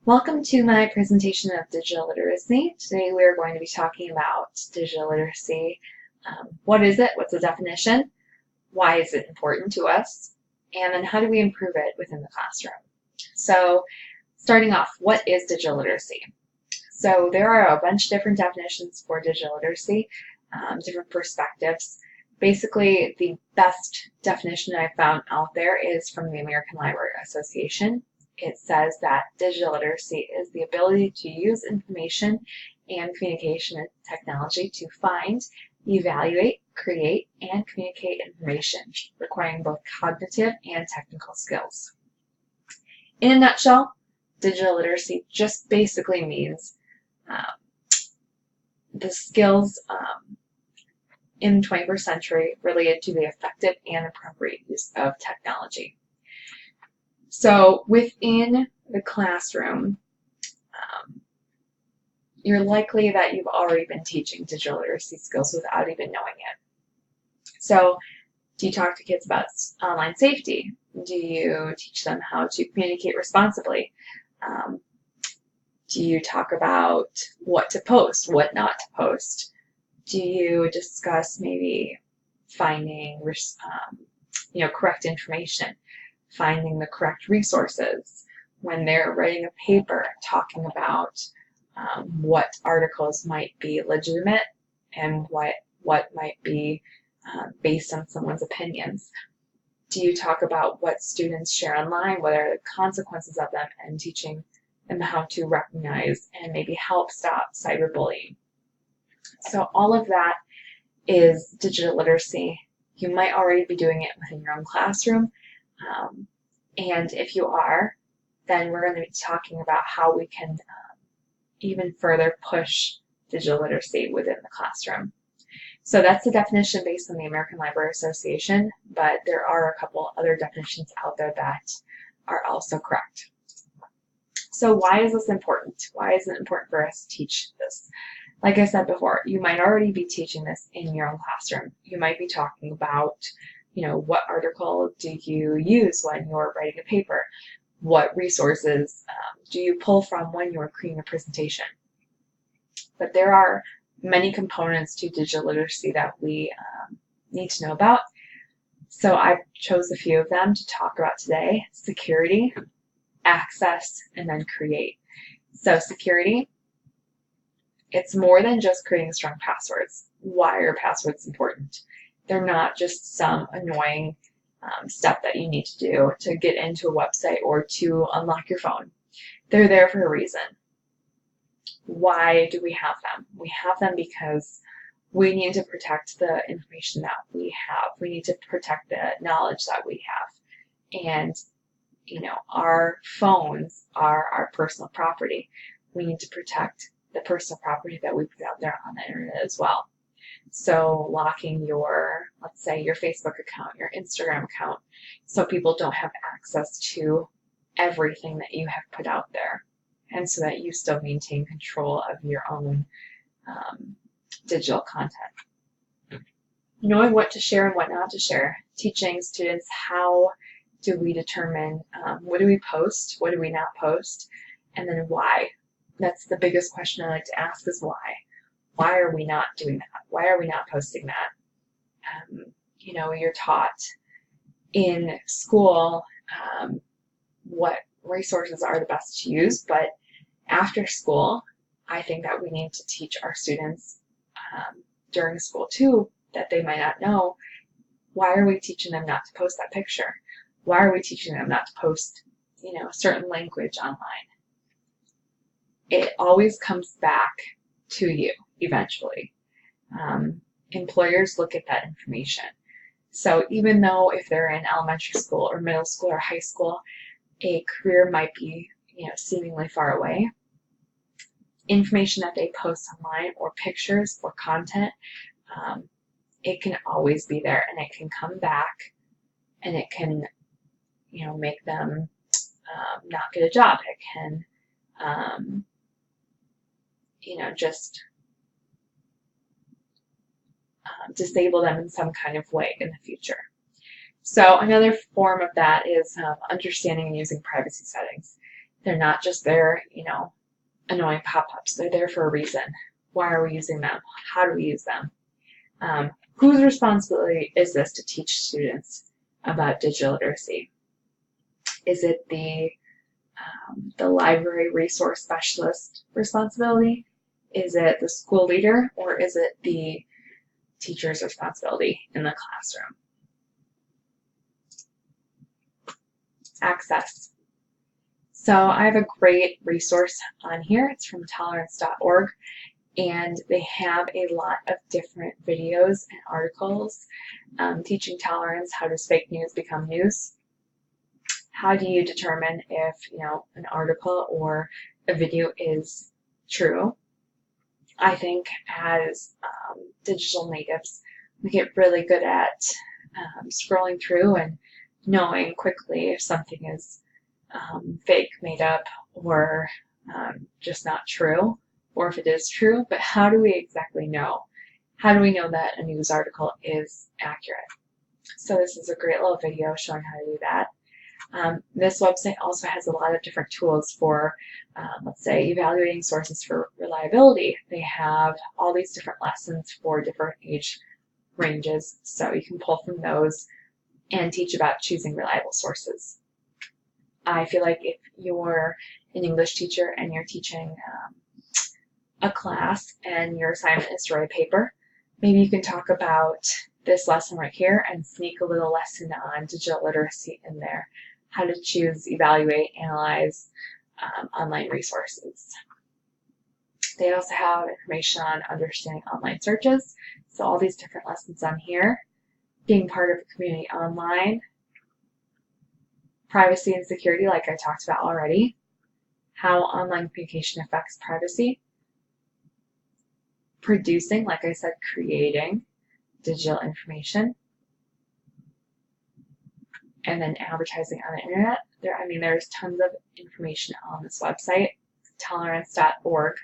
Welcome to my presentation of digital literacy. Today we are going to be talking about digital literacy. What is it? What's the definition? Why is it important to us? And then how do we improve it within the classroom? So starting off, what is digital literacy? So there are a bunch of different definitions for digital literacy, different perspectives. Basically, the best definition I found out there is from the American Library Association. It says that digital literacy is the ability to use information and communication technology to find, evaluate, create, and communicate information, requiring both cognitive and technical skills. In a nutshell, digital literacy just basically means the skills in the 21st century related to the effective and appropriate use of technology. So within the classroom, you're likely that you've already been teaching digital literacy skills without even knowing it. So do you talk to kids about online safety? Do you teach them how to communicate responsibly? Do you talk about what to post, what not to post? Do you discuss maybe finding correct information, finding the correct resources when they're writing a paper, talking about what articles might be legitimate and what might be based on someone's opinions? Do you talk about what students share online, what are the consequences of them, and teaching them how to recognize and maybe help stop cyberbullying? So all of that is digital literacy. You might already be doing it within your own classroom, and if you are, then we're going to be talking about how we can even further push digital literacy within the classroom. So that's the definition based on the American Library Association, but there are a couple other definitions out there that are also correct. So why is this important? Why is it important for us to teach this? Like I said before, you might already be teaching this in your own classroom. You might be talking about, what article do you use when you're writing a paper? What resources do you pull from when you're creating a presentation? But there are many components to digital literacy that we need to know about. So I chose a few of them to talk about today: security, access, and then create. So security, it's more than just creating strong passwords. Why are passwords important? They're not just some annoying step that you need to do to get into a website or to unlock your phone. They're there for a reason. Why do we have them? We have them because we need to protect the information that we have. We need to protect the knowledge that we have. And, our phones are our personal property. We need to protect the personal property that we put out there on the internet as well. So locking let's say your Facebook account, your Instagram account, so people don't have access to everything that you have put out there, and so that you still maintain control of your own digital content. Knowing what to share and what not to share. Teaching students how do we determine what do we post, what do we not post, and then why. That's the biggest question I like to ask, is why. Why are we not doing that? Why are we not posting that? You're taught in school what resources are the best to use, but after school, I think that we need to teach our students during school too, that they might not know. Why are we teaching them not to post that picture? Why are we teaching them not to post, a certain language online? It always comes back to you eventually. Employers look at that information. So even though if they're in elementary school or middle school or high school, a career might be, seemingly far away, information that they post online or pictures or content, it can always be there, and it can come back, and it can, make them not get a job. It can, just disable them in some kind of way in the future. So another form of that is understanding and using privacy settings. They're not just there, annoying pop-ups. They're there for a reason. Why are we using them? How do we use them? Whose responsibility is this to teach students about digital literacy? Is it the library resource specialist responsibility? Is it the school leader, or is it the teacher's responsibility in the classroom? Access. So I have a great resource on here. It's from tolerance.org, and they have a lot of different videos and articles teaching tolerance. How does fake news become news? How do you determine if an article or a video is true? I think as digital natives, we get really good at scrolling through and knowing quickly if something is fake, made up, or just not true, or if it is true. But how do we exactly know? How do we know that a news article is accurate? So this is a great little video showing how to do that. This website also has a lot of different tools for, let's say, evaluating sources for reliability. They have all these different lessons for different age ranges, so you can pull from those and teach about choosing reliable sources. I feel like if you're an English teacher and you're teaching a class and your assignment is to write a paper, maybe you can talk about this lesson right here and sneak a little lesson on digital literacy in there. How to choose, evaluate, analyze online resources. They also have information on understanding online searches. So all these different lessons on here. Being part of a community online. Privacy and security, like I talked about already. How online communication affects privacy. Producing, like I said, creating digital information. And then advertising on the internet. There's tons of information on this website, tolerance.org.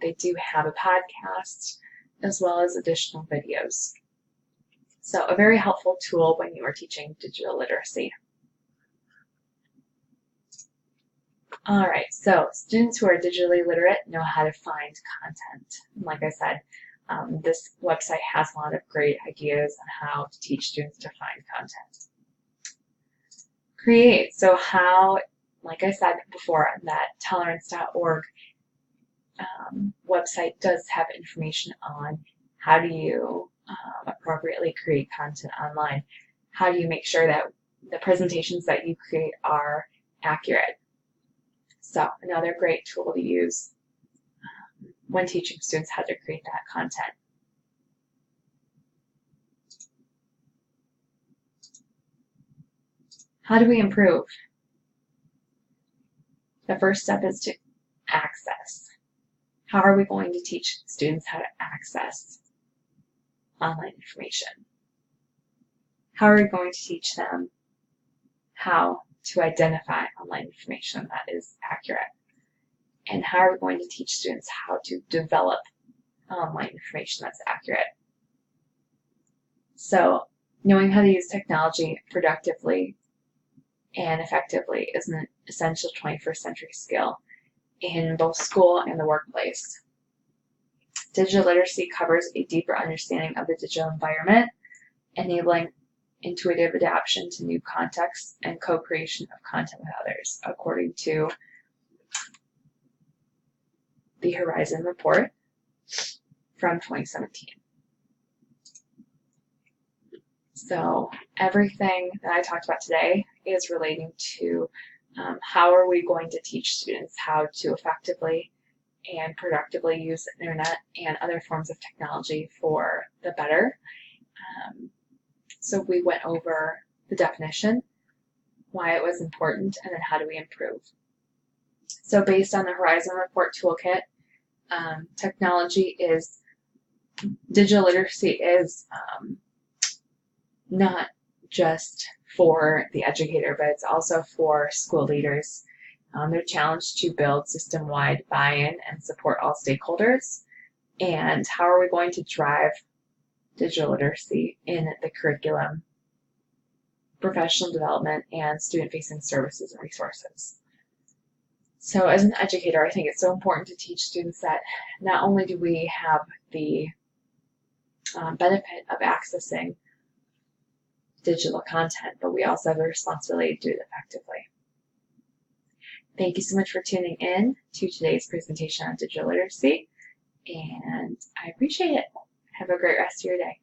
They do have a podcast as well as additional videos. So a very helpful tool when you are teaching digital literacy. All right, so students who are digitally literate know how to find content. And like I said, this website has a lot of great ideas on how to teach students to find content. Create. So how, like I said before, that tolerance.org website does have information on how do you appropriately create content online. How do you make sure that the presentations that you create are accurate? So another great tool to use when teaching students how to create that content. How do we improve? The first step is to access. How are we going to teach students how to access online information? How are we going to teach them how to identify online information that is accurate? And how are we going to teach students how to develop online information that's accurate? So knowing how to use technology productively and effectively is an essential 21st century skill in both school and the workplace. Digital literacy covers a deeper understanding of the digital environment, enabling intuitive adaptation to new contexts and co-creation of content with others, according to the Horizon Report from 2017. So everything that I talked about today is relating to how are we going to teach students how to effectively and productively use the internet and other forms of technology for the better. So we went over the definition, why it was important, and then how do we improve. So based on the Horizon Report Toolkit, digital literacy is not just for the educator, but it's also for school leaders. They're challenged to build system-wide buy-in and support all stakeholders. And how are we going to drive digital literacy in the curriculum, professional development, and student-facing services and resources? So as an educator, I think it's so important to teach students that not only do we have the benefit of accessing digital content, but we also have a responsibility to do it effectively. Thank you so much for tuning in to today's presentation on digital literacy, and I appreciate it. Have a great rest of your day.